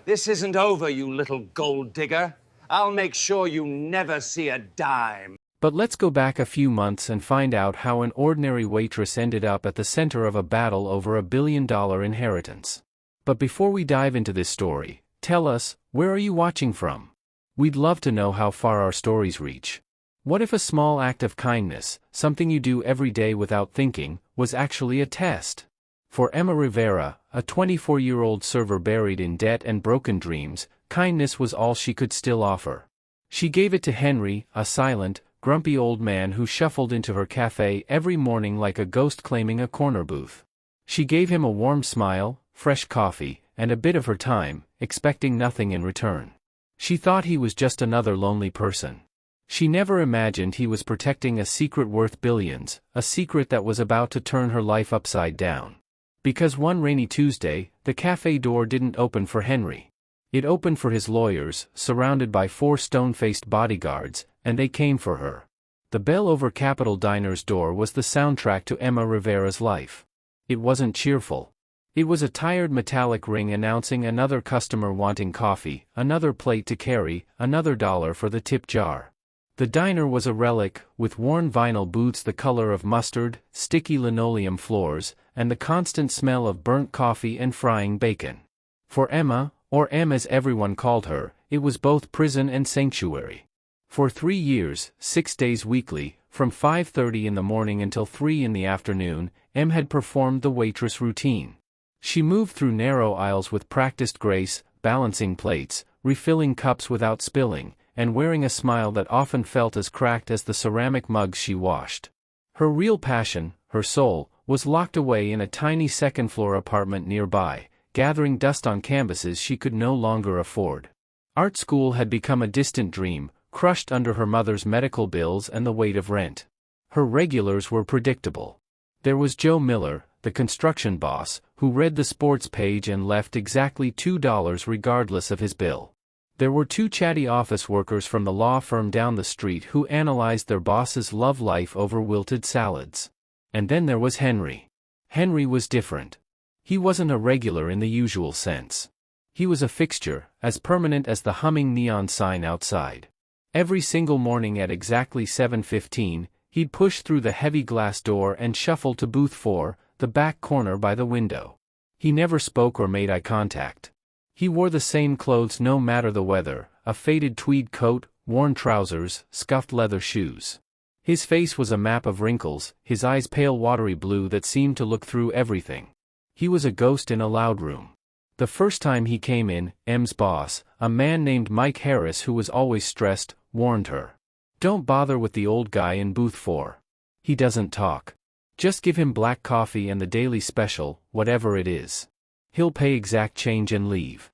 This isn't over, you little gold digger. I'll make sure you never see a dime. But let's go back a few months and find out how an ordinary waitress ended up at the center of a battle over $1 billion inheritance. But before we dive into this story, tell us, where are you watching from? We'd love to know how far our stories reach. What if a small act of kindness, something you do every day without thinking, was actually a test? For Emma Rivera, a 24-year-old server buried in debt and broken dreams, kindness was all she could still offer. She gave it to Henry, a silent, grumpy old man who shuffled into her cafe every morning like a ghost claiming a corner booth. She gave him a warm smile, fresh coffee, and a bit of her time, expecting nothing in return. She thought he was just another lonely person. She never imagined he was protecting a secret worth billions, a secret that was about to turn her life upside down. Because one rainy Tuesday, the cafe door didn't open for Henry. It opened for his lawyers, surrounded by 4 stone-faced bodyguards, and they came for her. The bell over Capitol Diner's door was the soundtrack to Emma Rivera's life. It wasn't cheerful. It was a tired metallic ring announcing another customer wanting coffee, another plate to carry, another dollar for the tip jar. The diner was a relic, with worn vinyl booths the color of mustard, sticky linoleum floors, and the constant smell of burnt coffee and frying bacon. For Emma, or Em as everyone called her, it was both prison and sanctuary. For 3 years, 6 days weekly, from 5:30 in the morning until 3 in the afternoon, Em had performed the waitress routine. She moved through narrow aisles with practiced grace, balancing plates, refilling cups without spilling, and wearing a smile that often felt as cracked as the ceramic mugs she washed. Her real passion, her soul, was locked away in a tiny second-floor apartment nearby, gathering dust on canvases she could no longer afford. Art school had become a distant dream, crushed under her mother's medical bills and the weight of rent. Her regulars were predictable. There was Joe Miller, the construction boss, who read the sports page and left exactly $2 regardless of his bill. There were 2 chatty office workers from the law firm down the street who analyzed their boss's love life over wilted salads. And then there was Henry. Henry was different. He wasn't a regular in the usual sense. He was a fixture, as permanent as the humming neon sign outside. Every single morning at exactly 7:15, he'd push through the heavy glass door and shuffle to booth 4, the back corner by the window. He never spoke or made eye contact. He wore the same clothes no matter the weather, a faded tweed coat, worn trousers, scuffed leather shoes. His face was a map of wrinkles, his eyes pale watery blue that seemed to look through everything. He was a ghost in a loud room. The first time he came in, Em's boss, a man named Mike Harris who was always stressed, warned her. "Don't bother with the old guy in booth 4. He doesn't talk. Just give him black coffee and the daily special, whatever it is. He'll pay exact change and leave."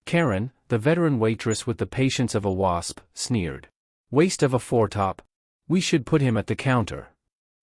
Karen, the veteran waitress with the patience of a wasp, sneered. "Waste of a foretop. We should put him at the counter."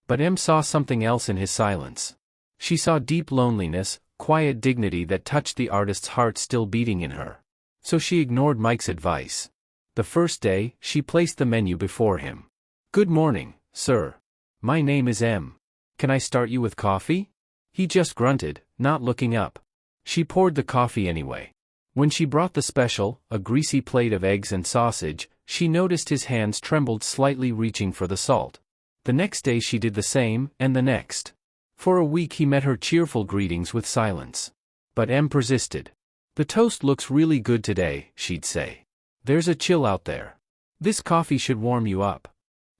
But Em saw something else in his silence. She saw deep loneliness, quiet dignity that touched the artist's heart still beating in her. So she ignored Mike's advice. The first day, she placed the menu before him. "Good morning, sir. My name is Em. Can I start you with coffee?" He just grunted, not looking up. She poured the coffee anyway. When she brought the special, a greasy plate of eggs and sausage, she noticed his hands trembled slightly reaching for the salt. The next day she did the same, and the next. For a week he met her cheerful greetings with silence. But Em persisted. "The toast looks really good today," she'd say. "There's a chill out there. This coffee should warm you up."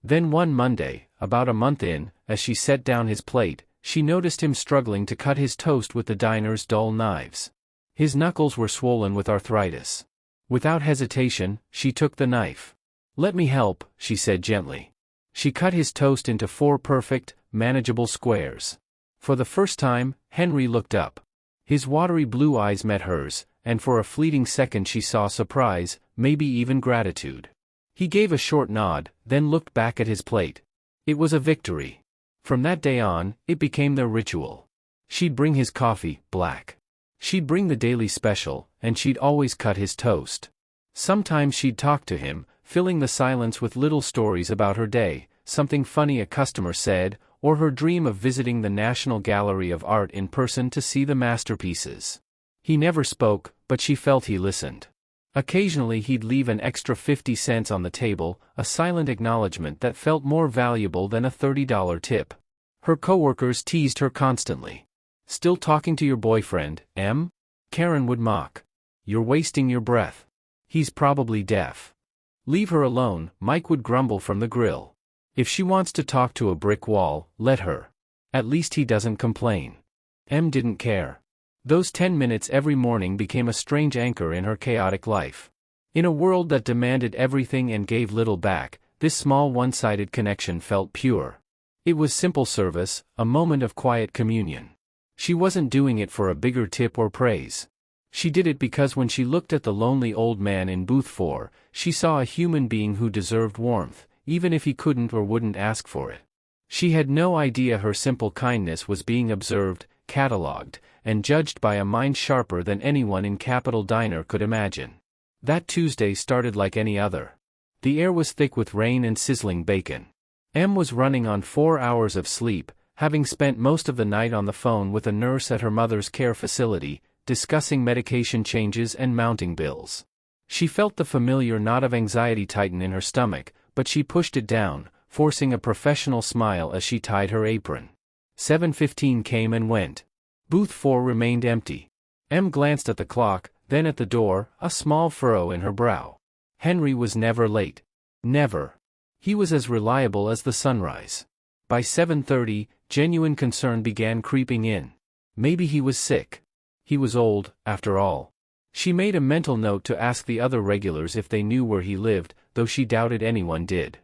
Then one Monday, about a month in, as she set down his plate, she noticed him struggling to cut his toast with the diner's dull knives. His knuckles were swollen with arthritis. Without hesitation, she took the knife. "Let me help," she said gently. She cut his toast into 4 perfect, manageable squares. For the first time, Henry looked up. His watery blue eyes met hers, and for a fleeting second she saw surprise, maybe even gratitude. He gave a short nod, then looked back at his plate. It was a victory. From that day on, it became their ritual. She'd bring his coffee, black. She'd bring the daily special, and she'd always cut his toast. Sometimes she'd talk to him, filling the silence with little stories about her day, something funny a customer said, or her dream of visiting the National Gallery of Art in person to see the masterpieces. He never spoke, but she felt he listened. Occasionally he'd leave an extra 50 cents on the table, a silent acknowledgement that felt more valuable than a $30 tip. Her coworkers teased her constantly. "Still talking to your boyfriend, Em?" Karen would mock. "You're wasting your breath. He's probably deaf." "Leave her alone," Mike would grumble from the grill. "If she wants to talk to a brick wall, let her. At least he doesn't complain." Em didn't care. Those 10 minutes every morning became a strange anchor in her chaotic life. In a world that demanded everything and gave little back, this small one-sided connection felt pure. It was simple service, a moment of quiet communion. She wasn't doing it for a bigger tip or praise. She did it because when she looked at the lonely old man in booth 4, she saw a human being who deserved warmth, even if he couldn't or wouldn't ask for it. She had no idea her simple kindness was being observed, catalogued, and judged by a mind sharper than anyone in Capital Diner could imagine. That Tuesday started like any other. The air was thick with rain and sizzling bacon. Em was running on 4 hours of sleep, having spent most of the night on the phone with a nurse at her mother's care facility, discussing medication changes and mounting bills. She felt the familiar knot of anxiety tighten in her stomach, but she pushed it down, forcing a professional smile as she tied her apron. 7:15 came and went. Booth 4 remained empty. Em glanced at the clock, then at the door, a small furrow in her brow. Henry was never late. Never. He was as reliable as the sunrise. By 7:30, genuine concern began creeping in. Maybe he was sick. He was old, after all. She made a mental note to ask the other regulars if they knew where he lived, though she doubted anyone did.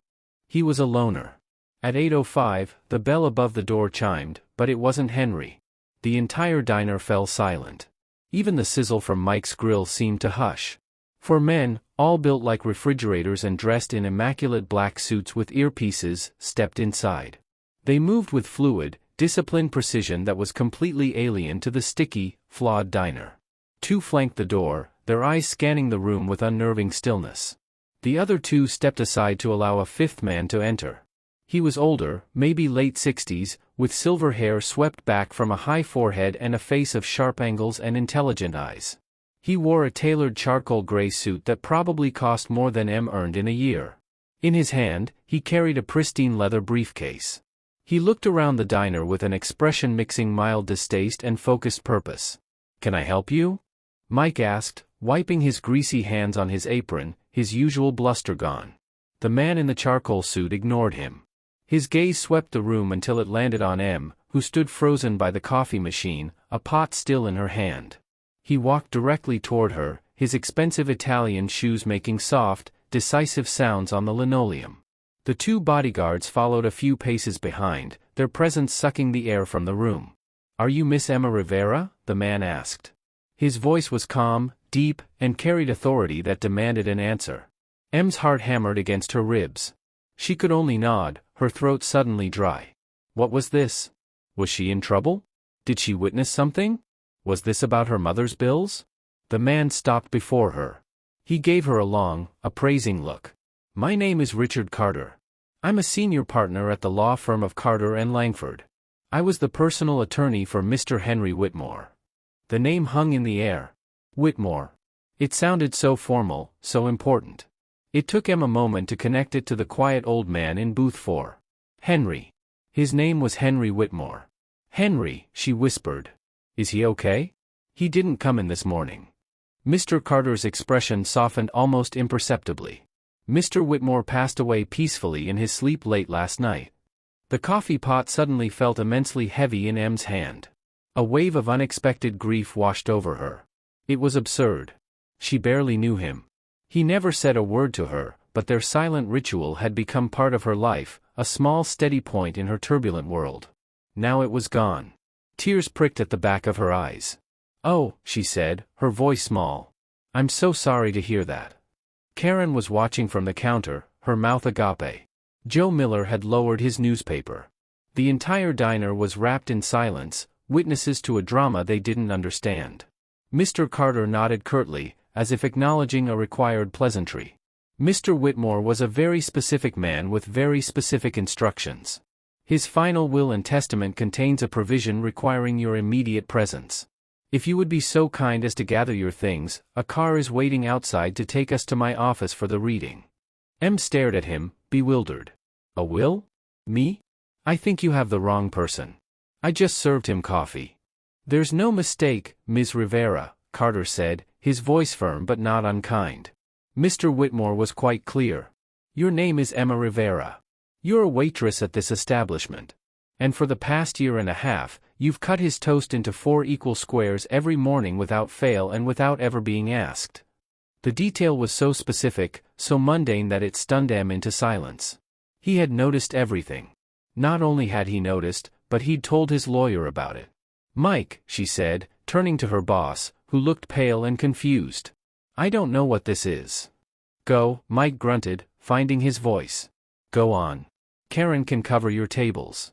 He was a loner. At 8:05, the bell above the door chimed, but it wasn't Henry. The entire diner fell silent. Even the sizzle from Mike's grill seemed to hush. 4 men, all built like refrigerators and dressed in immaculate black suits with earpieces, stepped inside. They moved with fluid, disciplined precision that was completely alien to the sticky, flawed diner. 2 flanked the door, their eyes scanning the room with unnerving stillness. The other 2 stepped aside to allow a 5th man to enter. He was older, maybe late 60s, with silver hair swept back from a high forehead and a face of sharp angles and intelligent eyes. He wore a tailored charcoal gray suit that probably cost more than Em earned in a year. In his hand, he carried a pristine leather briefcase. He looked around the diner with an expression mixing mild distaste and focused purpose. "Can I help you?" Mike asked, wiping his greasy hands on his apron, his usual bluster gone. The man in the charcoal suit ignored him. His gaze swept the room until it landed on Em, who stood frozen by the coffee machine, a pot still in her hand. He walked directly toward her, his expensive Italian shoes making soft, decisive sounds on the linoleum. The 2 bodyguards followed a few paces behind, their presence sucking the air from the room. "Are you Miss Emma Rivera?" the man asked. His voice was calm, deep, and carried authority that demanded an answer. Em's heart hammered against her ribs. She could only nod, her throat suddenly dry. What was this? Was she in trouble? Did she witness something? Was this about her mother's bills? The man stopped before her. He gave her a long, appraising look. "My name is Richard Carter. I'm a senior partner at the law firm of Carter and Langford. I was the personal attorney for Mr. Henry Whitmore." The name hung in the air. Whitmore. It sounded so formal, so important. It took Em a moment to connect it to the quiet old man in booth 4. Henry. His name was Henry Whitmore. "Henry," she whispered. "Is he okay? He didn't come in this morning." Mr. Carter's expression softened almost imperceptibly. "Mr. Whitmore passed away peacefully in his sleep late last night." The coffee pot suddenly felt immensely heavy in Em's hand. A wave of unexpected grief washed over her. It was absurd. She barely knew him. He never said a word to her, but their silent ritual had become part of her life, a small steady point in her turbulent world. Now it was gone. Tears pricked at the back of her eyes. "Oh," she said, her voice small. "I'm so sorry to hear that." Karen was watching from the counter, her mouth agape. Joe Miller had lowered his newspaper. The entire diner was wrapped in silence, witnesses to a drama they didn't understand. Mr. Carter nodded curtly, as if acknowledging a required pleasantry. Mr. Whitmore was a very specific man with very specific instructions. His final will and testament contains a provision requiring your immediate presence. If you would be so kind as to gather your things, a car is waiting outside to take us to my office for the reading. M stared at him, bewildered. A will? Me? I think you have the wrong person. I just served him coffee. There's no mistake, Ms. Rivera, Carter said, his voice firm but not unkind. Mr. Whitmore was quite clear. Your name is Emma Rivera. You're a waitress at this establishment. And for the past year and a half, you've cut his toast into 4 equal squares every morning without fail and without ever being asked. The detail was so specific, so mundane that it stunned M into silence. He had noticed everything. Not only had he noticed, but he'd told his lawyer about it. Mike, she said, turning to her boss, who looked pale and confused. I don't know what this is. Go, Mike grunted, finding his voice. Go on. Karen can cover your tables.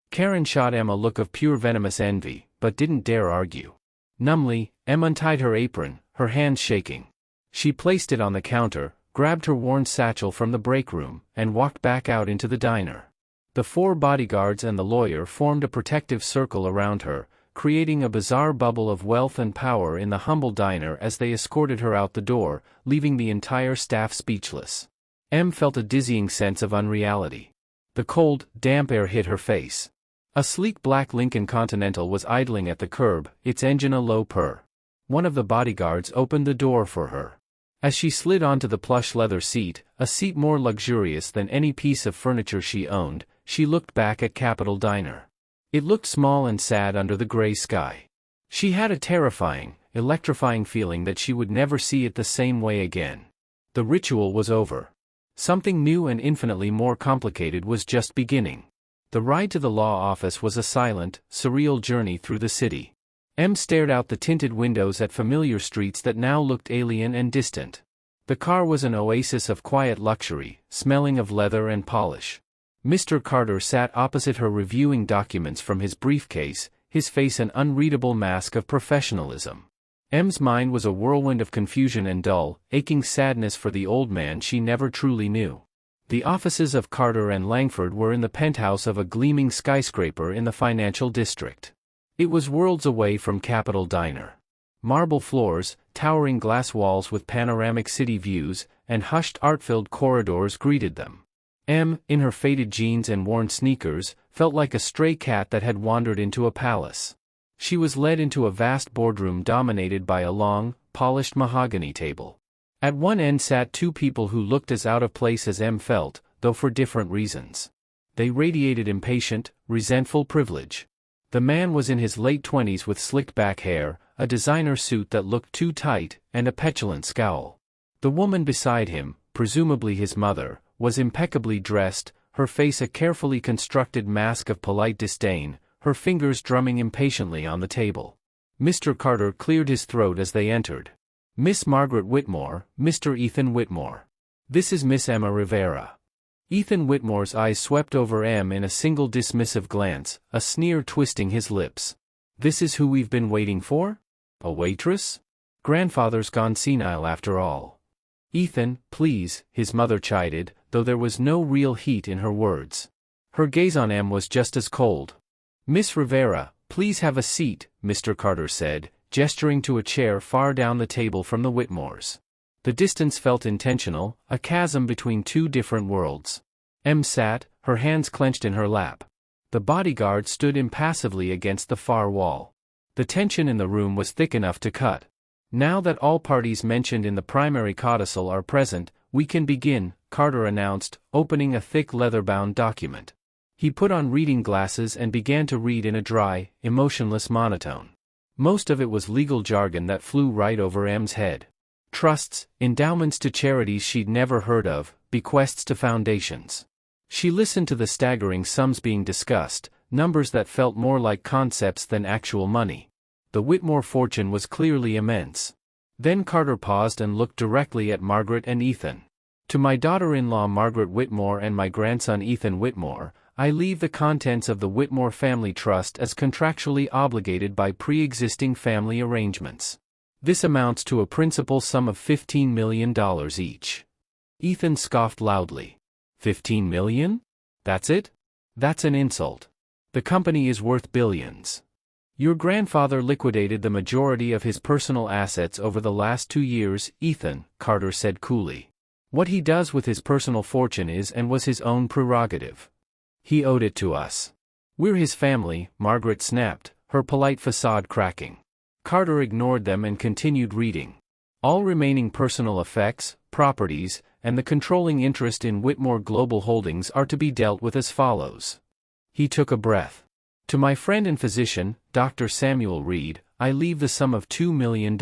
Karen shot Em a look of pure venomous envy, but didn't dare argue. Numbly, Em untied her apron, her hands shaking. She placed it on the counter, grabbed her worn satchel from the break room, and walked back out into the diner. The 4 bodyguards and the lawyer formed a protective circle around her, creating a bizarre bubble of wealth and power in the humble diner as they escorted her out the door, leaving the entire staff speechless. Em felt a dizzying sense of unreality. The cold, damp air hit her face. A sleek black Lincoln Continental was idling at the curb, its engine a low purr. One of the bodyguards opened the door for her. As she slid onto the plush leather seat, a seat more luxurious than any piece of furniture she owned, she looked back at Capitol Diner. It looked small and sad under the gray sky. She had a terrifying, electrifying feeling that she would never see it the same way again. The ritual was over. Something new and infinitely more complicated was just beginning. The ride to the law office was a silent, surreal journey through the city. Em stared out the tinted windows at familiar streets that now looked alien and distant. The car was an oasis of quiet luxury, smelling of leather and polish. Mr. Carter sat opposite her reviewing documents from his briefcase, his face an unreadable mask of professionalism. Em's mind was a whirlwind of confusion and dull, aching sadness for the old man she never truly knew. The offices of Carter and Langford were in the penthouse of a gleaming skyscraper in the financial district. It was worlds away from Capitol Diner. Marble floors, towering glass walls with panoramic city views, and hushed art-filled corridors greeted them. Em, in her faded jeans and worn sneakers, felt like a stray cat that had wandered into a palace. She was led into a vast boardroom dominated by a long, polished mahogany table. At one end sat 2 people who looked as out of place as Em felt, though for different reasons. They radiated impatient, resentful privilege. The man was in his late 20s with slicked back hair, a designer suit that looked too tight, and a petulant scowl. The woman beside him, presumably his mother, was impeccably dressed, her face a carefully constructed mask of polite disdain, her fingers drumming impatiently on the table. Mr. Carter cleared his throat as they entered. Miss Margaret Whitmore, Mr. Ethan Whitmore. This is Miss Emma Rivera. Ethan Whitmore's eyes swept over Em in a single dismissive glance, a sneer twisting his lips. This is who we've been waiting for? A waitress? Grandfather's gone senile after all. Ethan, please, his mother chided, though there was no real heat in her words. Her gaze on Em was just as cold. Miss Rivera, please have a seat, Mr. Carter said, gesturing to a chair far down the table from the Whitmores. The distance felt intentional, a chasm between 2 different worlds. Em sat, her hands clenched in her lap. The bodyguard stood impassively against the far wall. The tension in the room was thick enough to cut. Now that all parties mentioned in the primary codicil are present, we can begin, Carter announced, opening a thick leather-bound document. He put on reading glasses and began to read in a dry, emotionless monotone. Most of it was legal jargon that flew right over Em's head. Trusts, endowments to charities she'd never heard of, bequests to foundations. She listened to the staggering sums being discussed, numbers that felt more like concepts than actual money. The Whitmore fortune was clearly immense. Then Carter paused and looked directly at Margaret and Ethan. To my daughter-in-law Margaret Whitmore and my grandson Ethan Whitmore, I leave the contents of the Whitmore Family Trust as contractually obligated by pre-existing family arrangements. This amounts to a principal sum of $15 million each. Ethan scoffed loudly. $15 million? That's it? That's an insult. The company is worth billions. Your grandfather liquidated the majority of his personal assets over the last 2 years, Ethan, Carter said coolly. What he does with his personal fortune is and was his own prerogative. He owed it to us. We're his family, Margaret snapped, her polite facade cracking. Carter ignored them and continued reading. All remaining personal effects, properties, and the controlling interest in Whitmore Global Holdings are to be dealt with as follows. He took a breath. To my friend and physician, Dr. Samuel Reed, I leave the sum of $2 million.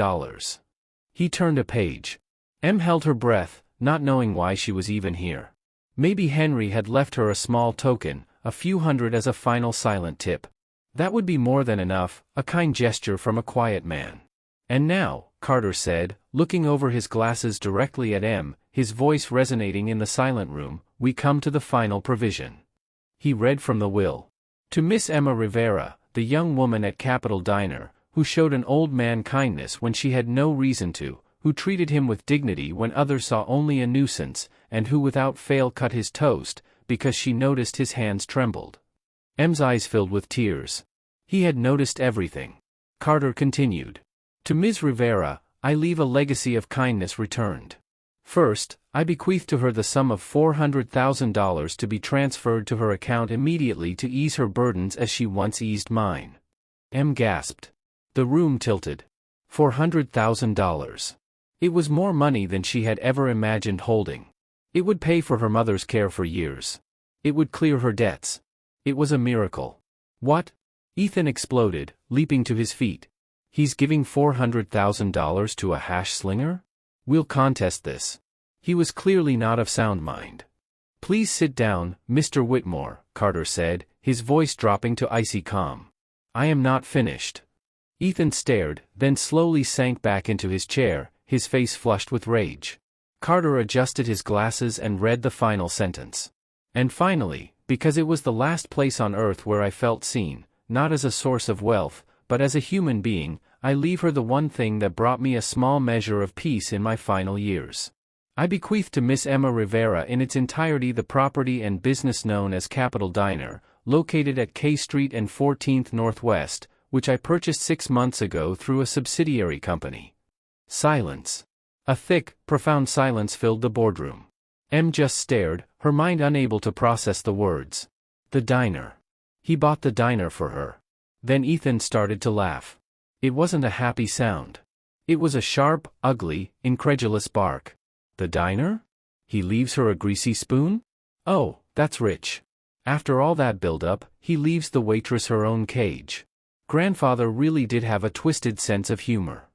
He turned a page. Em held her breath, not knowing why she was even here. Maybe Henry had left her a small token, a few hundred as a final silent tip. That would be more than enough, a kind gesture from a quiet man. And now, Carter said, looking over his glasses directly at Em, his voice resonating in the silent room, we come to the final provision. He read from the will. To Miss Emma Rivera, the young woman at Capitol Diner, who showed an old man kindness when she had no reason to, who treated him with dignity when others saw only a nuisance, and who without fail cut his toast, because she noticed his hands trembled. Em's eyes filled with tears. He had noticed everything. Carter continued. To Ms. Rivera, I leave a legacy of kindness returned. First, I bequeath to her the sum of $400,000 to be transferred to her account immediately to ease her burdens as she once eased mine. Em gasped. The room tilted. $400,000. It was more money than she had ever imagined holding. It would pay for her mother's care for years. It would clear her debts. It was a miracle. What? Ethan exploded, leaping to his feet. He's giving $400,000 to a hash slinger? We'll contest this. He was clearly not of sound mind. Please sit down, Mr. Whitmore, Carter said, his voice dropping to icy calm. I am not finished. Ethan stared, then slowly sank back into his chair, his face flushed with rage. Carter adjusted his glasses and read the final sentence. And finally, because it was the last place on earth where I felt seen, not as a source of wealth, but as a human being, I leave her the one thing that brought me a small measure of peace in my final years. I bequeath to Miss Emma Rivera in its entirety the property and business known as Capitol Diner, located at K Street and 14th Northwest, which I purchased 6 months ago through a subsidiary company. Silence. A thick, profound silence filled the boardroom. Em just stared, her mind unable to process the words. The diner. He bought the diner for her. Then Ethan started to laugh. It wasn't a happy sound. It was a sharp, ugly, incredulous bark. The diner? He leaves her a greasy spoon? Oh, that's rich. After all that build-up, he leaves the waitress her own cage. Grandfather really did have a twisted sense of humor.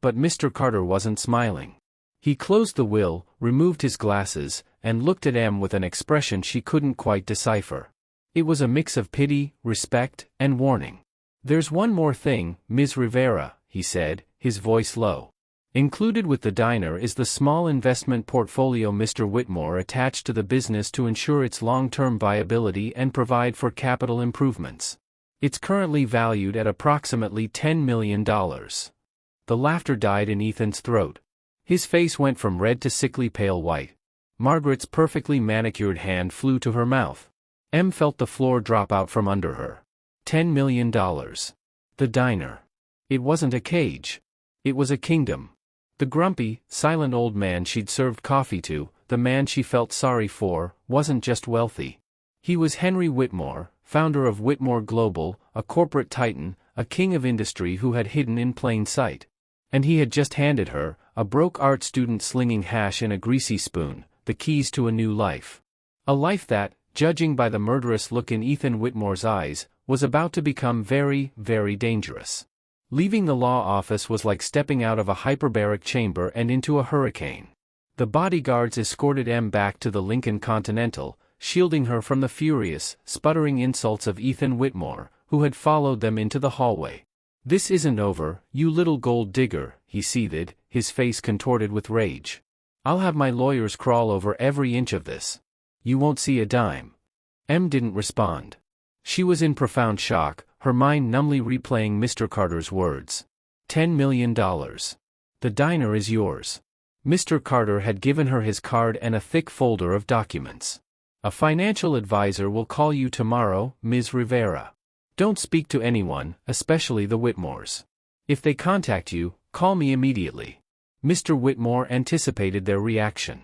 But Mr. Carter wasn't smiling. He closed the will, removed his glasses, and looked at Em with an expression she couldn't quite decipher. It was a mix of pity, respect, and warning. There's one more thing, Ms. Rivera, he said, his voice low. Included with the diner is the small investment portfolio Mr. Whitmore attached to the business to ensure its long-term viability and provide for capital improvements. It's currently valued at approximately $10 million. The laughter died in Ethan's throat. His face went from red to sickly pale white. Margaret's perfectly manicured hand flew to her mouth. Em felt the floor drop out from under her. $10 million. The diner. It wasn't a cage. It was a kingdom. The grumpy, silent old man she'd served coffee to, the man she felt sorry for, wasn't just wealthy. He was Henry Whitmore, founder of Whitmore Global, a corporate titan, a king of industry who had hidden in plain sight. And he had just handed her, a broke art student slinging hash in a greasy spoon, the keys to a new life. A life that, judging by the murderous look in Ethan Whitmore's eyes, was about to become very, very dangerous. Leaving the law office was like stepping out of a hyperbaric chamber and into a hurricane. The bodyguards escorted Em back to the Lincoln Continental, shielding her from the furious, sputtering insults of Ethan Whitmore, who had followed them into the hallway. This isn't over, you little gold digger, he seethed, his face contorted with rage. I'll have my lawyers crawl over every inch of this. You won't see a dime. Em didn't respond. She was in profound shock, her mind numbly replaying Mr. Carter's words. $10 million. The diner is yours. Mr. Carter had given her his card and a thick folder of documents. A financial advisor will call you tomorrow, Ms. Rivera. Don't speak to anyone, especially the Whitmores. If they contact you, call me immediately. Mr. Whitmore anticipated their reaction.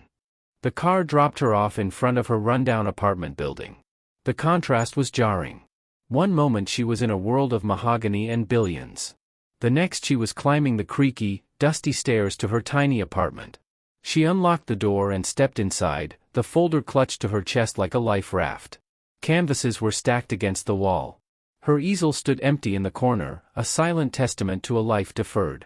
The car dropped her off in front of her rundown apartment building. The contrast was jarring. One moment she was in a world of mahogany and billions. The next she was climbing the creaky, dusty stairs to her tiny apartment. She unlocked the door and stepped inside, the folder clutched to her chest like a life raft. Canvases were stacked against the wall. Her easel stood empty in the corner, a silent testament to a life deferred.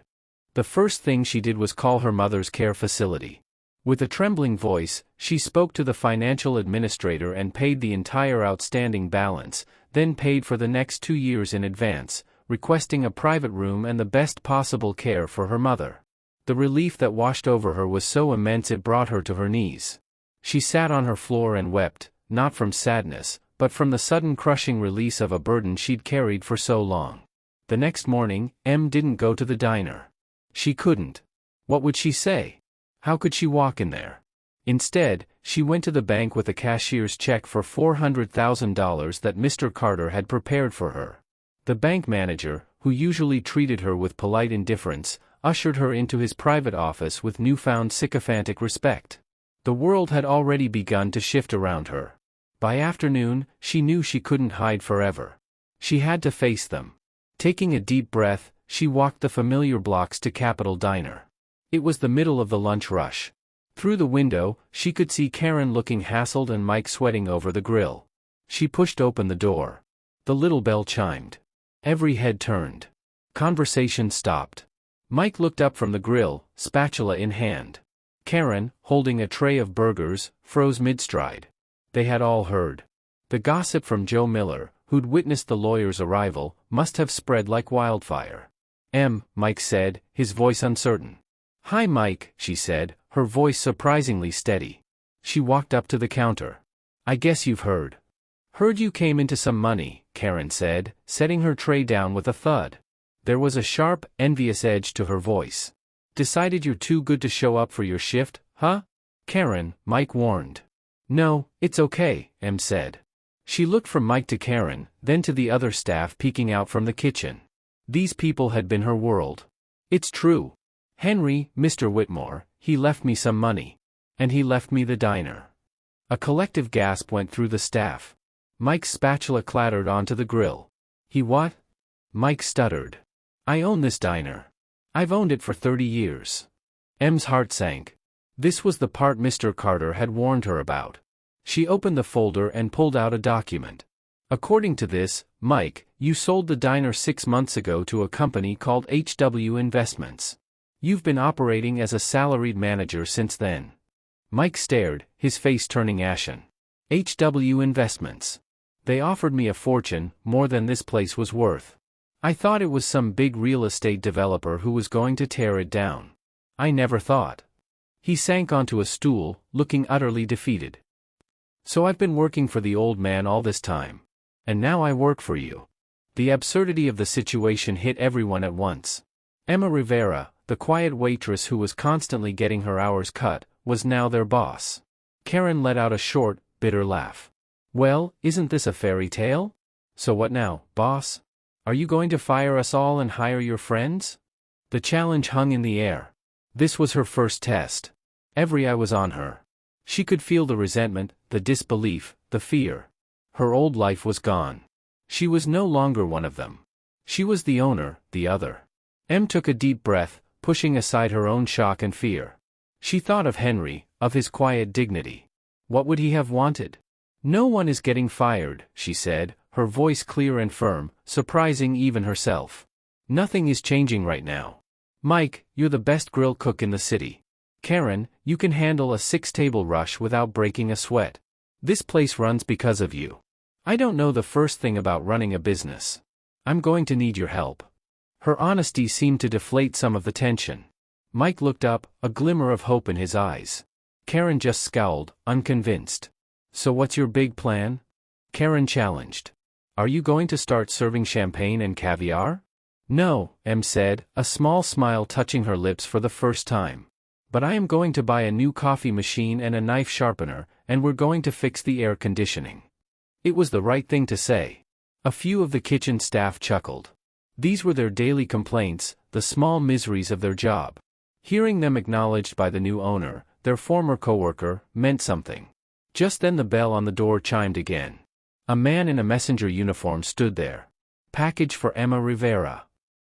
The first thing she did was call her mother's care facility. With a trembling voice, she spoke to the financial administrator and paid the entire outstanding balance, then paid for the next 2 years in advance, requesting a private room and the best possible care for her mother. The relief that washed over her was so immense it brought her to her knees. She sat on her floor and wept, not from sadness, but from the sudden crushing release of a burden she'd carried for so long. The next morning, Em didn't go to the diner. She couldn't. What would she say? How could she walk in there? Instead, she went to the bank with a cashier's check for $400,000 that Mr. Carter had prepared for her. The bank manager, who usually treated her with polite indifference, ushered her into his private office with newfound sycophantic respect. The world had already begun to shift around her. By afternoon, she knew she couldn't hide forever. She had to face them. Taking a deep breath, she walked the familiar blocks to Capitol Diner. It was the middle of the lunch rush. Through the window, she could see Karen looking hassled and Mike sweating over the grill. She pushed open the door. The little bell chimed. Every head turned. Conversation stopped. Mike looked up from the grill, spatula in hand. Karen, holding a tray of burgers, froze mid-stride. They had all heard. The gossip from Joe Miller, who'd witnessed the lawyer's arrival, must have spread like wildfire. Mike said, his voice uncertain. Hi Mike, she said, her voice surprisingly steady. She walked up to the counter. I guess you've heard. Heard you came into some money, Karen said, setting her tray down with a thud. There was a sharp, envious edge to her voice. Decided you're too good to show up for your shift, huh? Karen, Mike warned. No, it's okay, said. She looked from Mike to Karen, then to the other staff peeking out from the kitchen. These people had been her world. It's true. Henry, Mr. Whitmore, he left me some money. And he left me the diner. A collective gasp went through the staff. Mike's spatula clattered onto the grill. He what? Mike stuttered. I own this diner. I've owned it for 30 years. M's heart sank. This was the part Mr. Carter had warned her about. She opened the folder and pulled out a document. According to this, Mike, you sold the diner 6 months ago to a company called HW Investments. You've been operating as a salaried manager since then. Mike stared, his face turning ashen. HW Investments. They offered me a fortune, more than this place was worth. I thought it was some big real estate developer who was going to tear it down. I never thought. He sank onto a stool, looking utterly defeated. So I've been working for the old man all this time. And now I work for you. The absurdity of the situation hit everyone at once. Emma Rivera, the quiet waitress who was constantly getting her hours cut, was now their boss. Karen let out a short, bitter laugh. Well, isn't this a fairy tale? So what now, boss? Are you going to fire us all and hire your friends? The challenge hung in the air. This was her first test. Every eye was on her. She could feel the resentment, the disbelief, the fear. Her old life was gone. She was no longer one of them. She was the owner, the other. Em took a deep breath, pushing aside her own shock and fear. She thought of Henry, of his quiet dignity. What would he have wanted? No one is getting fired, she said, her voice clear and firm, surprising even herself. Nothing is changing right now. Mike, you're the best grill cook in the city. Karen, you can handle a 6-table rush without breaking a sweat. This place runs because of you. I don't know the first thing about running a business. I'm going to need your help. Her honesty seemed to deflate some of the tension. Mike looked up, a glimmer of hope in his eyes. Karen just scowled, unconvinced. So what's your big plan? Karen challenged. Are you going to start serving champagne and caviar? No, Em said, a small smile touching her lips for the first time. But I am going to buy a new coffee machine and a knife sharpener, and we're going to fix the air conditioning. It was the right thing to say. A few of the kitchen staff chuckled. These were their daily complaints, the small miseries of their job. Hearing them acknowledged by the new owner, their former coworker, meant something. Just then the bell on the door chimed again. A man in a messenger uniform stood there. Package for Emma Rivera.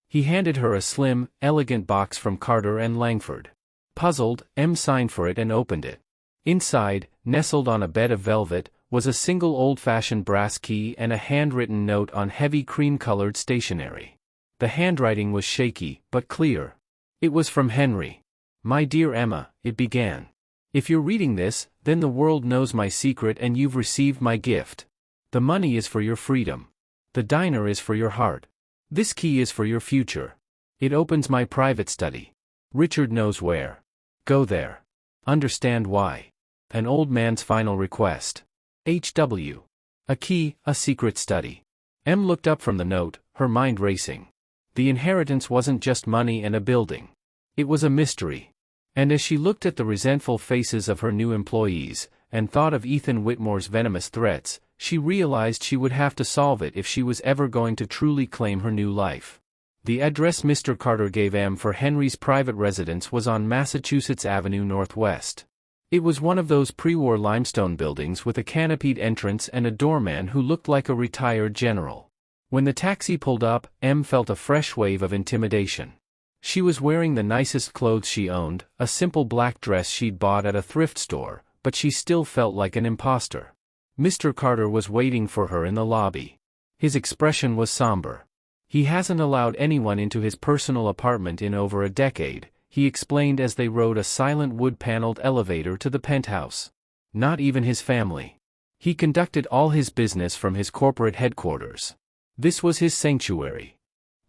He handed her a slim, elegant box from Carter and Langford. Puzzled, Em signed for it and opened it. Inside, nestled on a bed of velvet, was a single old-fashioned brass key and a handwritten note on heavy cream-colored stationery. The handwriting was shaky, but clear. It was from Henry. "My dear Emma," it began. "If you're reading this, then the world knows my secret and you've received my gift. The money is for your freedom. The diner is for your heart. This key is for your future. It opens my private study. Richard knows where. Go there. Understand why. An old man's final request. H.W. A key, a secret study." Em looked up from the note, her mind racing. The inheritance wasn't just money and a building. It was a mystery. And as she looked at the resentful faces of her new employees, and thought of Ethan Whitmore's venomous threats, she realized she would have to solve it if she was ever going to truly claim her new life. The address Mr. Carter gave Em for Henry's private residence was on Massachusetts Avenue Northwest. It was one of those pre-war limestone buildings with a canopied entrance and a doorman who looked like a retired general. When the taxi pulled up, Em felt a fresh wave of intimidation. She was wearing the nicest clothes she owned, a simple black dress she'd bought at a thrift store, but she still felt like an imposter. Mr. Carter was waiting for her in the lobby. His expression was somber. "He hasn't allowed anyone into his personal apartment in over a decade," he explained as they rode a silent wood-paneled elevator to the penthouse. "Not even his family. He conducted all his business from his corporate headquarters. This was his sanctuary."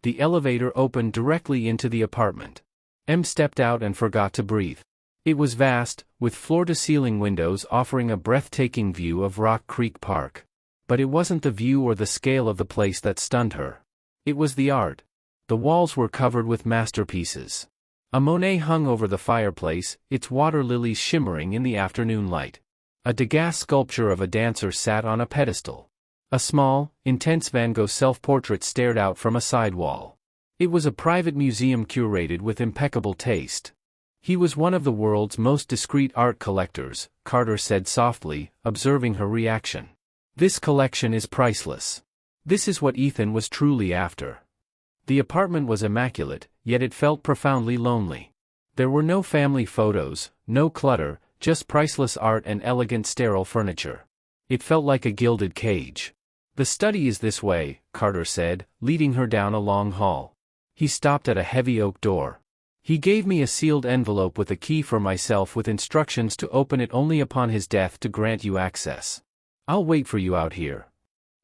The elevator opened directly into the apartment. Em stepped out and forgot to breathe. It was vast, with floor-to-ceiling windows offering a breathtaking view of Rock Creek Park. But it wasn't the view or the scale of the place that stunned her. It was the art. The walls were covered with masterpieces. A Monet hung over the fireplace, its water lilies shimmering in the afternoon light. A Degas sculpture of a dancer sat on a pedestal. A small, intense Van Gogh self-portrait stared out from a side wall. It was a private museum curated with impeccable taste. He was one of the world's most discreet art collectors, Carter said softly, observing her reaction. "This collection is priceless. This is what Ethan was truly after." The apartment was immaculate, yet it felt profoundly lonely. There were no family photos, no clutter, just priceless art and elegant sterile furniture. It felt like a gilded cage. "The study is this way," Carter said, leading her down a long hall. He stopped at a heavy oak door. "He gave me a sealed envelope with a key for myself with instructions to open it only upon his death to grant you access. I'll wait for you out here."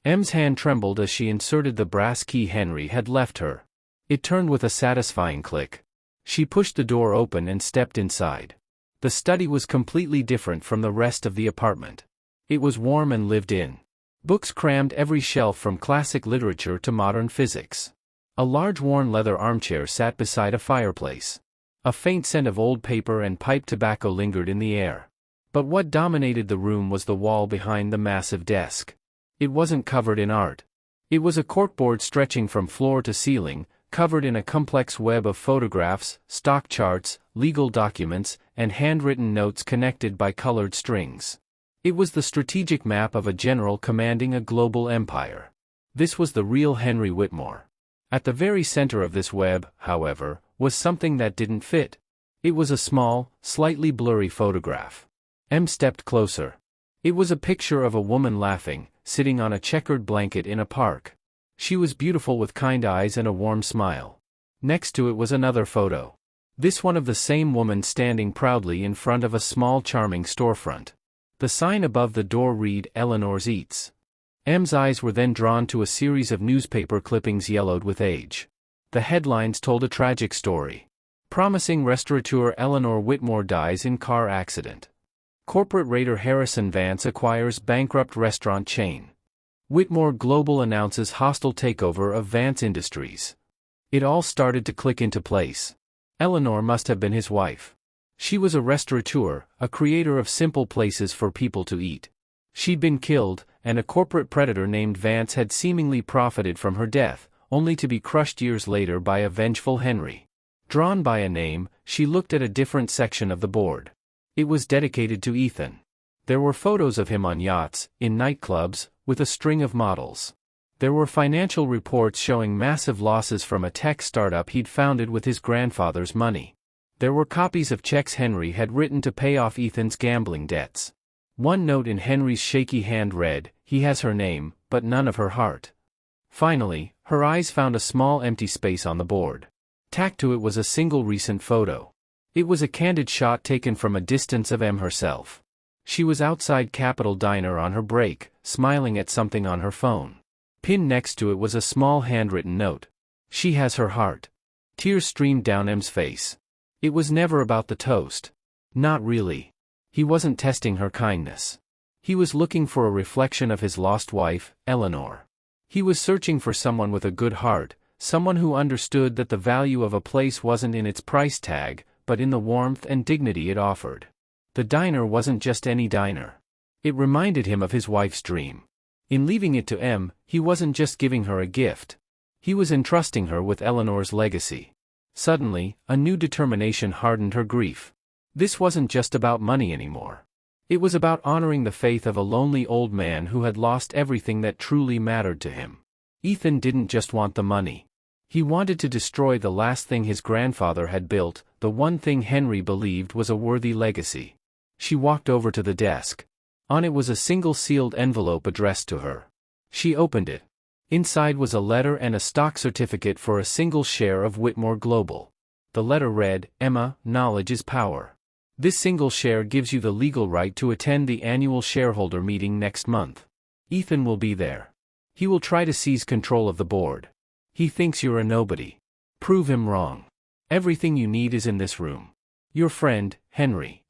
Em's hand trembled as she inserted the brass key Henry had left her. It turned with a satisfying click. She pushed the door open and stepped inside. The study was completely different from the rest of the apartment. It was warm and lived in. Books crammed every shelf from classic literature to modern physics. A large worn leather armchair sat beside a fireplace. A faint scent of old paper and pipe tobacco lingered in the air. But what dominated the room was the wall behind the massive desk. It wasn't covered in art. It was a corkboard stretching from floor to ceiling, covered in a complex web of photographs, stock charts, legal documents, and handwritten notes connected by colored strings. It was the strategic map of a general commanding a global empire. This was the real Henry Whitmore. At the very center of this web, however, was something that didn't fit. It was a small, slightly blurry photograph. Em stepped closer. It was a picture of a woman laughing, sitting on a checkered blanket in a park. She was beautiful with kind eyes and a warm smile. Next to it was another photo. This one of the same woman standing proudly in front of a small charming storefront. The sign above the door read, "Eleanor's Eats." Em's eyes were then drawn to a series of newspaper clippings yellowed with age. The headlines told a tragic story. Promising restaurateur Eleanor Whitmore dies in car accident. Corporate raider Harrison Vance acquires bankrupt restaurant chain. Whitmore Global announces hostile takeover of Vance Industries. It all started to click into place. Eleanor must have been his wife. She was a restaurateur, a creator of simple places for people to eat. She'd been killed, and a corporate predator named Vance had seemingly profited from her death, only to be crushed years later by a vengeful Henry. Drawn by a name, she looked at a different section of the board. It was dedicated to Ethan. There were photos of him on yachts, in nightclubs, with a string of models. There were financial reports showing massive losses from a tech startup he'd founded with his grandfather's money. There were copies of checks Henry had written to pay off Ethan's gambling debts. One note in Henry's shaky hand read, "He has her name, but none of her heart." Finally, her eyes found a small empty space on the board. Tacked to it was a single recent photo. It was a candid shot taken from a distance of M herself. She was outside Capitol Diner on her break, smiling at something on her phone. Pinned next to it was a small handwritten note. "She has her heart." Tears streamed down M's face. It was never about the toast. Not really. He wasn't testing her kindness. He was looking for a reflection of his lost wife, Eleanor. He was searching for someone with a good heart, someone who understood that the value of a place wasn't in its price tag, but in the warmth and dignity it offered. The diner wasn't just any diner. It reminded him of his wife's dream. In leaving it to M, he wasn't just giving her a gift. He was entrusting her with Eleanor's legacy. Suddenly, a new determination hardened her grief. This wasn't just about money anymore. It was about honoring the faith of a lonely old man who had lost everything that truly mattered to him. Ethan didn't just want the money. He wanted to destroy the last thing his grandfather had built, the one thing Henry believed was a worthy legacy. She walked over to the desk. On it was a single sealed envelope addressed to her. She opened it. Inside was a letter and a stock certificate for a single share of Whitmore Global. The letter read, "Emma, knowledge is power. This single share gives you the legal right to attend the annual shareholder meeting next month. Ethan will be there. He will try to seize control of the board. He thinks you're a nobody. Prove him wrong. Everything you need is in this room. Your friend, Henry."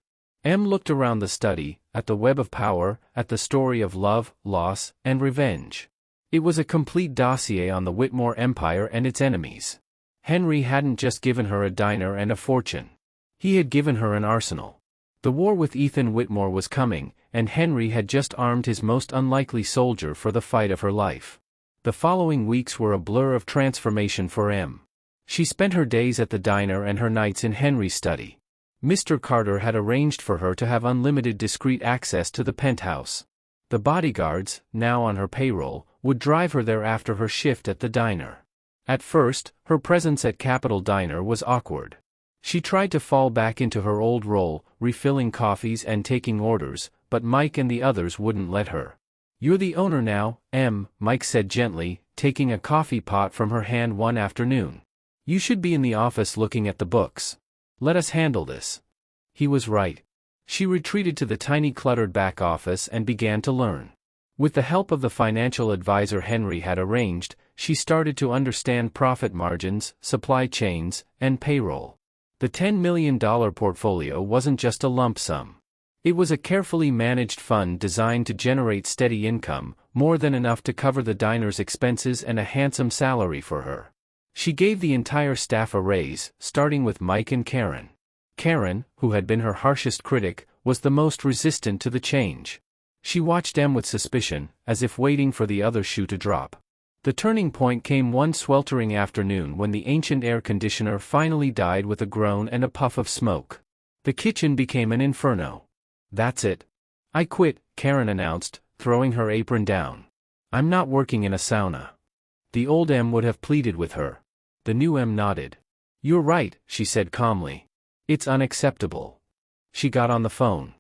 M looked around the study, at the web of power, at the story of love, loss, and revenge. It was a complete dossier on the Whitmore Empire and its enemies. Henry hadn't just given her a diner and a fortune. He had given her an arsenal. The war with Ethan Whitmore was coming, and Henry had just armed his most unlikely soldier for the fight of her life. The following weeks were a blur of transformation for M. She spent her days at the diner and her nights in Henry's study. Mr. Carter had arranged for her to have unlimited discreet access to the penthouse. The bodyguards, now on her payroll, would drive her there after her shift at the diner. At first, her presence at Capitol Diner was awkward. She tried to fall back into her old role, refilling coffees and taking orders, but Mike and the others wouldn't let her. "You're the owner now, M," Mike said gently, taking a coffee pot from her hand one afternoon. "You should be in the office looking at the books. Let us handle this." He was right. She retreated to the tiny cluttered back office and began to learn. With the help of the financial advisor Henry had arranged, she started to understand profit margins, supply chains, and payroll. The $10 million portfolio wasn't just a lump sum. It was a carefully managed fund designed to generate steady income, more than enough to cover the diner's expenses and a handsome salary for her. She gave the entire staff a raise, starting with Mike and Karen. Karen, who had been her harshest critic, was the most resistant to the change. She watched M with suspicion, as if waiting for the other shoe to drop. The turning point came one sweltering afternoon when the ancient air conditioner finally died with a groan and a puff of smoke. The kitchen became an inferno. "That's it. I quit," Karen announced, throwing her apron down. "I'm not working in a sauna." The old M would have pleaded with her. The new M nodded. "You're right," she said calmly. "It's unacceptable." She got on the phone.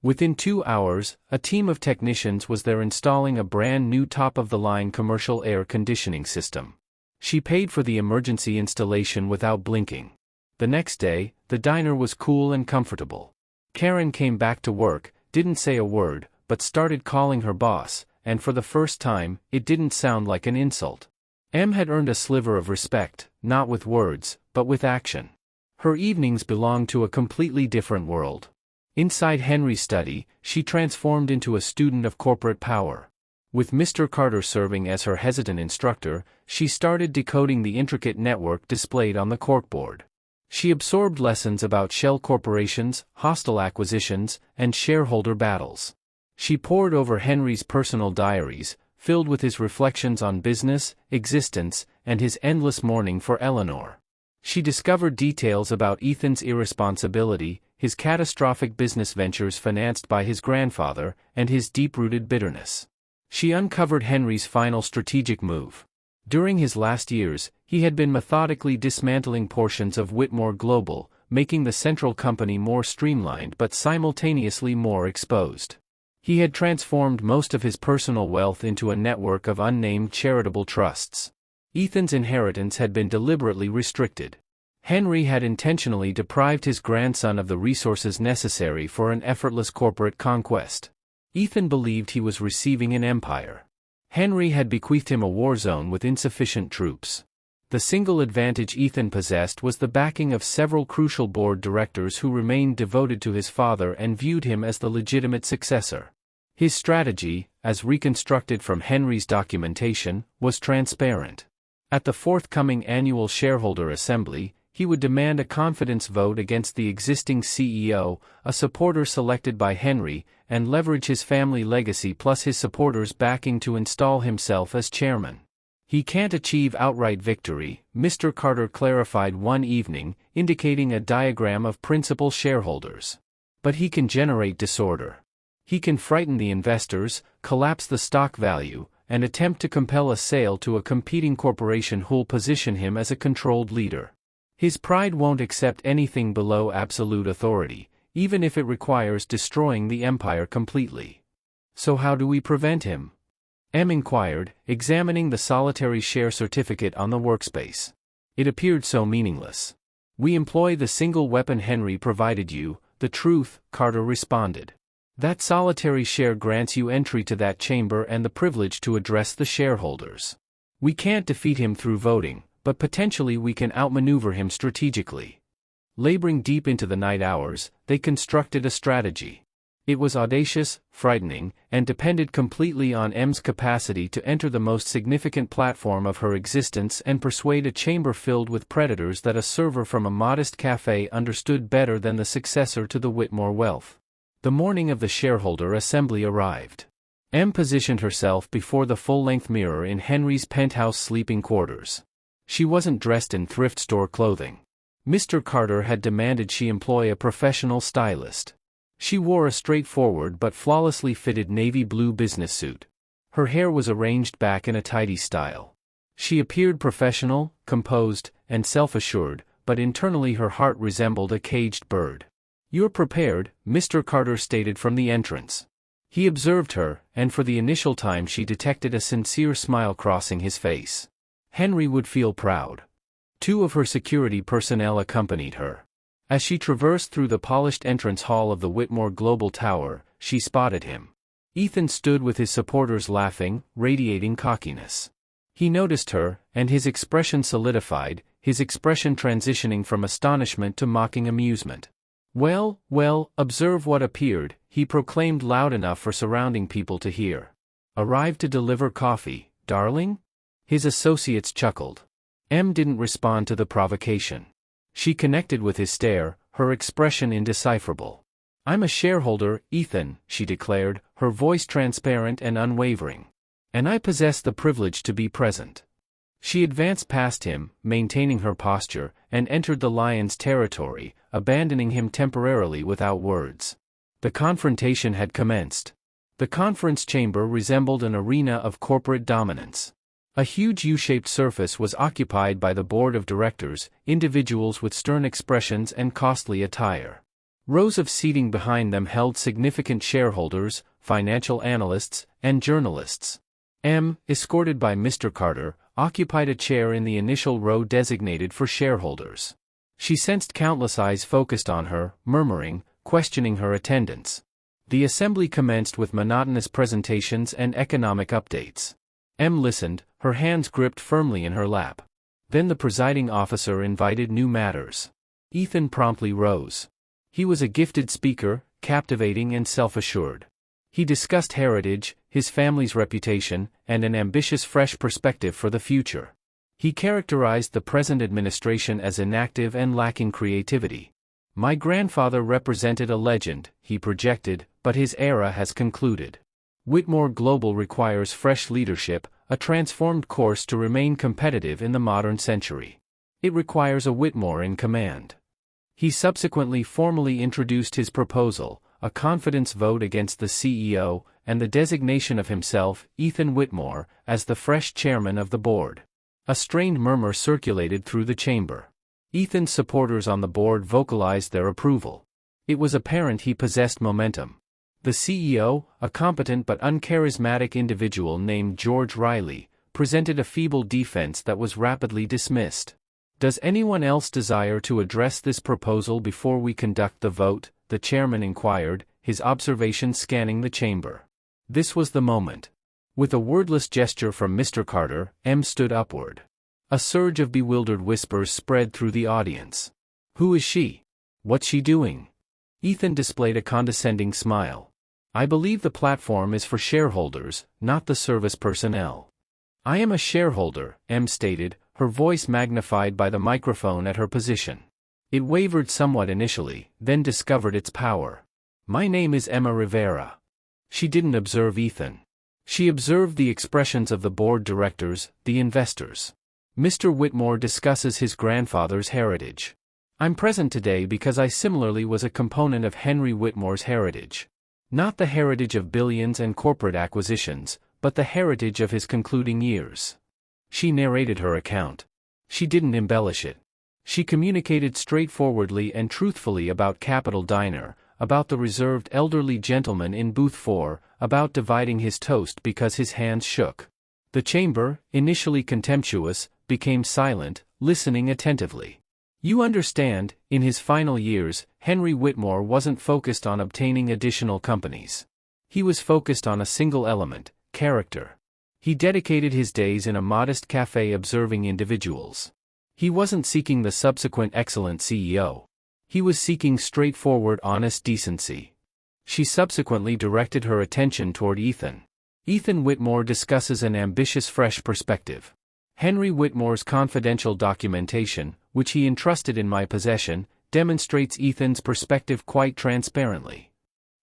Within 2 hours, a team of technicians was there installing a brand new top-of-the-line commercial air conditioning system. She paid for the emergency installation without blinking. The next day, the diner was cool and comfortable. Karen came back to work, didn't say a word, but started calling her boss, and for the first time, it didn't sound like an insult. M had earned a sliver of respect, not with words, but with action. Her evenings belonged to a completely different world. Inside Henry's study, she transformed into a student of corporate power. With Mr. Carter serving as her hesitant instructor, she started decoding the intricate network displayed on the corkboard. She absorbed lessons about shell corporations, hostile acquisitions, and shareholder battles. She pored over Henry's personal diaries, filled with his reflections on business, existence, and his endless mourning for Eleanor. She discovered details about Ethan's irresponsibility, his catastrophic business ventures financed by his grandfather, and his deep-rooted bitterness. She uncovered Henry's final strategic move. During his last years, he had been methodically dismantling portions of Whitmore Global, making the central company more streamlined but simultaneously more exposed. He had transformed most of his personal wealth into a network of unnamed charitable trusts. Ethan's inheritance had been deliberately restricted. Henry had intentionally deprived his grandson of the resources necessary for an effortless corporate conquest. Ethan believed he was receiving an empire. Henry had bequeathed him a war zone with insufficient troops. The single advantage Ethan possessed was the backing of several crucial board directors who remained devoted to his father and viewed him as the legitimate successor. His strategy, as reconstructed from Henry's documentation, was transparent. At the forthcoming annual shareholder assembly, he would demand a confidence vote against the existing CEO, a supporter selected by Henry, and leverage his family legacy plus his supporters' backing to install himself as chairman. "He can't achieve outright victory," Mr. Carter clarified one evening, indicating a diagram of principal shareholders. "But he can generate disorder. He can frighten the investors, collapse the stock value, and attempt to compel a sale to a competing corporation who'll position him as a controlled leader. His pride won't accept anything below absolute authority, even if it requires destroying the empire completely." "So how do we prevent him?" M inquired, examining the solitary share certificate on the workspace. It appeared so meaningless. "We employ the single weapon Henry provided you, the truth," Carter responded. "That solitary share grants you entry to that chamber and the privilege to address the shareholders. We can't defeat him through voting, but potentially we can outmaneuver him strategically." Laboring deep into the night hours, they constructed a strategy. It was audacious, frightening, and depended completely on M's capacity to enter the most significant platform of her existence and persuade a chamber filled with predators that a server from a modest cafe understood better than the successor to the Whitmore wealth. The morning of the shareholder assembly arrived. M positioned herself before the full-length mirror in Henry's penthouse sleeping quarters. She wasn't dressed in thrift store clothing. Mr. Carter had demanded she employ a professional stylist. She wore a straightforward but flawlessly fitted navy blue business suit. Her hair was arranged back in a tidy style. She appeared professional, composed, and self-assured, but internally her heart resembled a caged bird. "You're prepared," Mr. Carter stated from the entrance. He observed her, and for the initial time she detected a sincere smile crossing his face. Henry would feel proud. Two of her security personnel accompanied her. As she traversed through the polished entrance hall of the Whitmore Global Tower, she spotted him. Ethan stood with his supporters laughing, radiating cockiness. He noticed her, and his expression solidified, his expression transitioning from astonishment to mocking amusement. "Well, well, observe what appeared," he proclaimed loud enough for surrounding people to hear. "Arrived to deliver coffee, darling?" His associates chuckled. M didn't respond to the provocation. She connected with his stare, her expression indecipherable. "I'm a shareholder, Ethan," she declared, her voice transparent and unwavering. "And I possess the privilege to be present." She advanced past him, maintaining her posture, and entered the lion's territory, abandoning him temporarily without words. The confrontation had commenced. The conference chamber resembled an arena of corporate dominance. A huge U-shaped surface was occupied by the board of directors, individuals with stern expressions and costly attire. Rows of seating behind them held significant shareholders, financial analysts, and journalists. M, escorted by Mr. Carter, occupied a chair in the initial row designated for shareholders. She sensed countless eyes focused on her, murmuring, questioning her attendance. The assembly commenced with monotonous presentations and economic updates. M listened, her hands gripped firmly in her lap. Then the presiding officer invited new matters. Ethan promptly rose. He was a gifted speaker, captivating and self-assured. He discussed heritage, his family's reputation, and an ambitious fresh perspective for the future. He characterized the present administration as inactive and lacking creativity. "My grandfather represented a legend," he projected, but his era has concluded. Whitmore Global requires fresh leadership, a transformed course to remain competitive in the modern century. It requires a Whitmore in command. He subsequently formally introduced his proposal, a confidence vote against the CEO, and the designation of himself, Ethan Whitmore, as the fresh chairman of the board. A strained murmur circulated through the chamber. Ethan's supporters on the board vocalized their approval. It was apparent he possessed momentum. The CEO, a competent but uncharismatic individual named George Riley, presented a feeble defense that was rapidly dismissed. "Does anyone else desire to address this proposal before we conduct the vote?" the chairman inquired, his observation scanning the chamber. This was the moment. With a wordless gesture from Mr. Carter, M stood upward. A surge of bewildered whispers spread through the audience. "Who is she? What's she doing?" Ethan displayed a condescending smile. "I believe the platform is for shareholders, not the service personnel." "I am a shareholder," M stated, her voice magnified by the microphone at her position. It wavered somewhat initially, then discovered its power. "My name is Emma Rivera." She didn't observe Ethan. She observed the expressions of the board directors, the investors. Mr. Whitmore discusses his grandfather's heritage. "I'm present today because I similarly was a component of Henry Whitmore's heritage. Not the heritage of billions and corporate acquisitions, but the heritage of his concluding years." She narrated her account. She didn't embellish it. She communicated straightforwardly and truthfully about Capital Diner, about the reserved elderly gentleman in booth 4, about dividing his toast because his hands shook. The chamber, initially contemptuous, became silent, listening attentively. "You understand, in his final years, Henry Whitmore wasn't focused on obtaining additional companies. He was focused on a single element, character. He dedicated his days in a modest cafe observing individuals. He wasn't seeking the subsequent excellent CEO. He was seeking straightforward honest decency." She subsequently directed her attention toward Ethan. Ethan Whitmore discusses an ambitious fresh perspective. "Henry Whitmore's confidential documentation, which he entrusted in my possession, demonstrates Ethan's perspective quite transparently."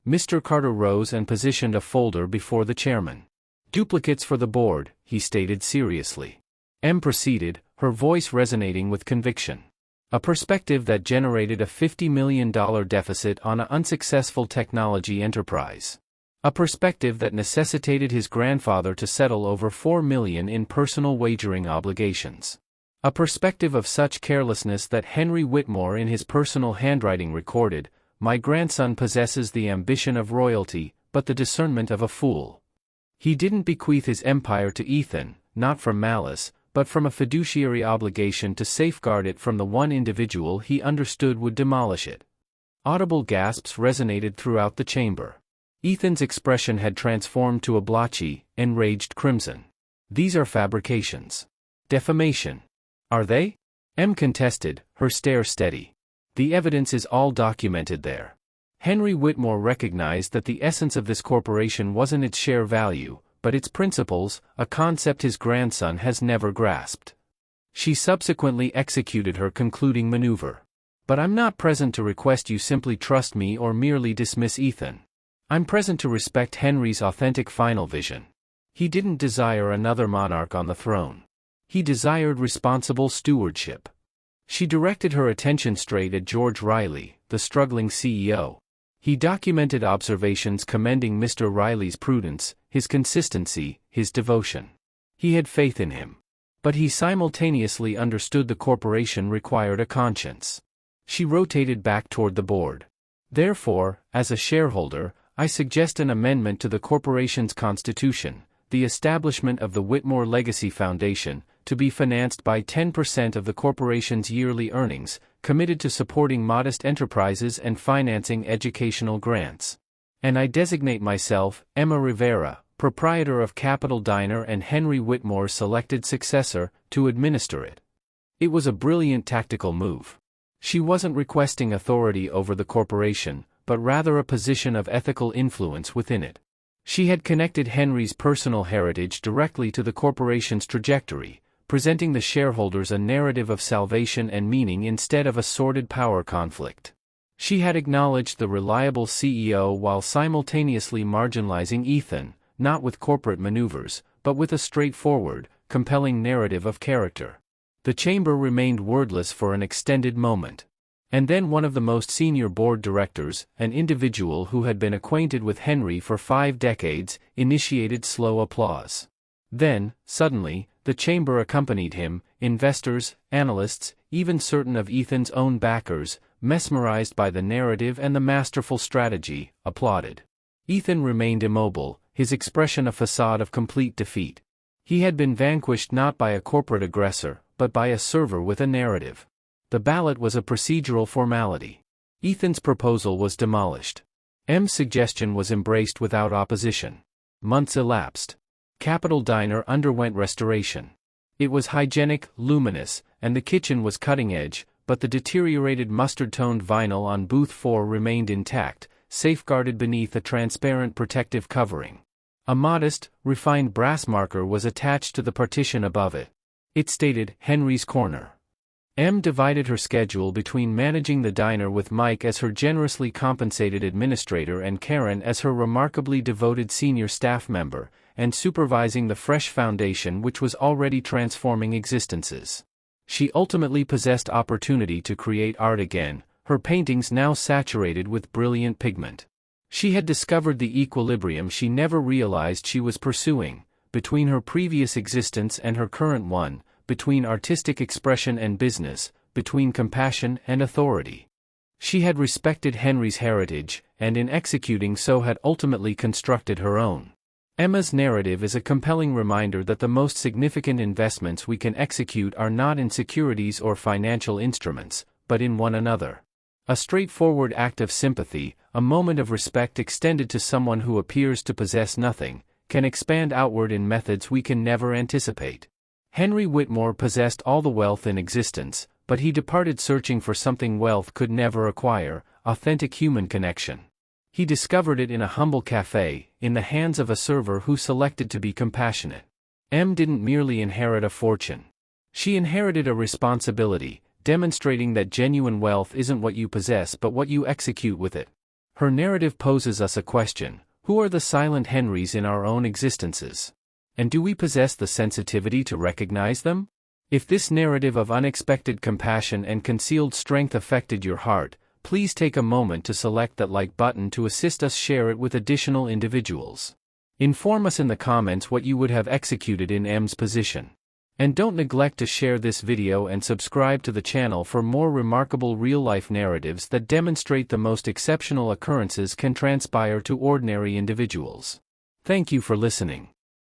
Mr. Carter rose and positioned a folder before the chairman. "Duplicates for the board," he stated seriously. M proceeded, her voice resonating with conviction. "A perspective that generated a $50 million deficit on an unsuccessful technology enterprise. A perspective that necessitated his grandfather to settle over $4 million in personal wagering obligations. A perspective of such carelessness that Henry Whitmore in his personal handwriting recorded, 'My grandson possesses the ambition of royalty, but the discernment of a fool.' He didn't bequeath his empire to Ethan, not from malice, but from a fiduciary obligation to safeguard it from the one individual he understood would demolish it." Audible gasps resonated throughout the chamber. Ethan's expression had transformed to a blotchy, enraged crimson. "These are fabrications. Defamation." "Are they?" M contested, her stare steady. "The evidence is all documented there." Henry Whitmore recognized that the essence of this corporation wasn't its share value, but its principles, a concept his grandson has never grasped. She subsequently executed her concluding maneuver. "But I'm not present to request you simply trust me or merely dismiss Ethan. I'm present to respect Henry's authentic final vision. He didn't desire another monarch on the throne. He desired responsible stewardship." She directed her attention straight at George Riley, the struggling CEO. He documented observations commending Mr. Riley's prudence, his consistency, his devotion. He had faith in him. But he simultaneously understood the corporation required a conscience. She rotated back toward the board. "Therefore, as a shareholder, I suggest an amendment to the corporation's constitution, the establishment of the Whitmore Legacy Foundation, to be financed by 10% of the corporation's yearly earnings, committed to supporting modest enterprises and financing educational grants. And I designate myself, Emma Rivera, proprietor of Capital Diner and Henry Whitmore's selected successor, to administer it." It was a brilliant tactical move. She wasn't requesting authority over the corporation, but rather a position of ethical influence within it. She had connected Henry's personal heritage directly to the corporation's trajectory, presenting the shareholders a narrative of salvation and meaning instead of a sordid power conflict. She had acknowledged the reliable CEO while simultaneously marginalizing Ethan, not with corporate maneuvers, but with a straightforward, compelling narrative of character. The chamber remained wordless for an extended moment. And then one of the most senior board directors, an individual who had been acquainted with Henry for 5 decades, initiated slow applause. Then, suddenly, the chamber accompanied him, investors, analysts, even certain of Ethan's own backers, mesmerized by the narrative and the masterful strategy, applauded. Ethan remained immobile, his expression a facade of complete defeat. He had been vanquished not by a corporate aggressor, but by a server with a narrative. The ballot was a procedural formality. Ethan's proposal was demolished. M's suggestion was embraced without opposition. Months elapsed. Capitol Diner underwent restoration. It was hygienic, luminous, and the kitchen was cutting-edge, but the deteriorated mustard-toned vinyl on Booth 4 remained intact, safeguarded beneath a transparent protective covering. A modest, refined brass marker was attached to the partition above it. It stated, "Henry's Corner." M divided her schedule between managing the diner with Mike as her generously compensated administrator and Karen as her remarkably devoted senior staff member, and supervising the fresh foundation which was already transforming existences. She ultimately possessed opportunity to create art again, her paintings now saturated with brilliant pigment. She had discovered the equilibrium she never realized she was pursuing, between her previous existence and her current one, between artistic expression and business, between compassion and authority. She had respected Henry's heritage, and in executing so had ultimately constructed her own. Emma's narrative is a compelling reminder that the most significant investments we can execute are not in securities or financial instruments, but in one another. A straightforward act of sympathy, a moment of respect extended to someone who appears to possess nothing, can expand outward in methods we can never anticipate. Henry Whitmore possessed all the wealth in existence, but he departed searching for something wealth could never acquire, authentic human connection. He discovered it in a humble cafe, in the hands of a server who selected to be compassionate. M didn't merely inherit a fortune. She inherited a responsibility, demonstrating that genuine wealth isn't what you possess but what you execute with it. Her narrative poses us a question: who are the silent Henrys in our own existences? And do we possess the sensitivity to recognize them? If this narrative of unexpected compassion and concealed strength affected your heart, please take a moment to select that like button to assist us share it with additional individuals. Inform us in the comments what you would have executed in M's position. And don't neglect to share this video and subscribe to the channel for more remarkable real-life narratives that demonstrate the most exceptional occurrences can transpire to ordinary individuals. Thank you for listening.